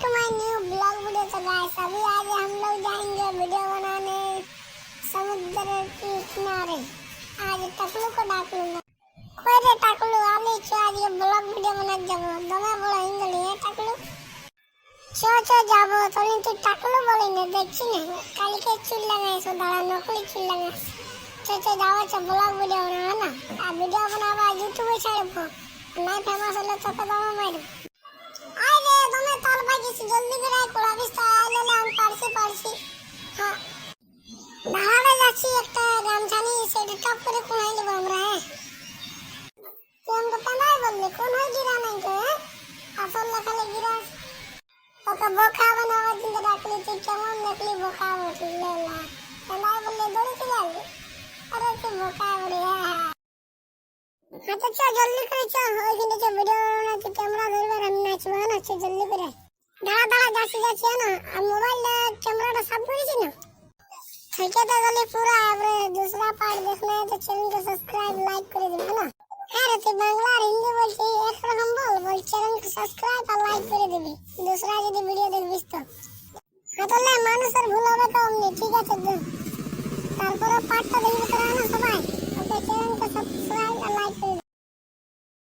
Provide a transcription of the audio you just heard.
To my new blog video. तो guys अभी आज हम लोग जाएंगे वीडियो बनाने समुद्र के किनारे। आज टकलू को डाक लूंगा। कोई रे टकलू आली छो आज ये ब्लॉग वीडियो बना जाबो दमे बड़ा इंगली है टकलू छो छो जाबो तोलिन तू टकलू बोली ने देखी ने काली के चुल लगाए सो दाड़ा नकली चुल लगाए छो छो जाओ छो ब्लॉग वीडियो बना ना आ वीडियो बनावा यूट्यूब पे छाड़बो नहीं फेमस होले तो दमा मारो आरे তুমি তাল বাজিস জলদি করে কোলাবিস তাহলে আমি পারছি হ্যাঁ দাঁড়ালে যাচ্ছি একটা গামছানি সেটা টপ করে কোনাই দেব আমরা তুই আমাকে নাই বললি কোন হয় গিরা নাই তো আসল লেখালে গিরা ওকে বোকা বানাওয়া দিন রাখলি তুই কেমন দেখলি বোকা উঠলে না নাই বললে দৌড়ে চলে আসবি আরে তুই বোকা বড়ি হ্যাঁ तो चल जल्दी करे चल ओइखने जो वीडियो बनाते कैमरा धरबे हम नाचबो ना चल जल्दी करे दाड़ा दाड़ा जासी है ना आ मोबाइल कैमरा सब करेছি ना ठीक है तो जल्दी पूरा अब दूसरा पार्ट देखना है तो चैनल को सब्सक्राइब लाइक कर देना ना अरे तो बांग्ला और हिंदी बोलते एक रकम बोल चैनल को सब्सक्राइब और लाइक कर देबी दूसरा যদি ভিডিও দেখবিস তো আসলে মানুষের ভুল হবে তো অমনি ঠিক আছে তারপরে পার্টটা দেখবি তোরা না সবাই ওকে চ্যানেল को सब्सक्राइब और लाइक कर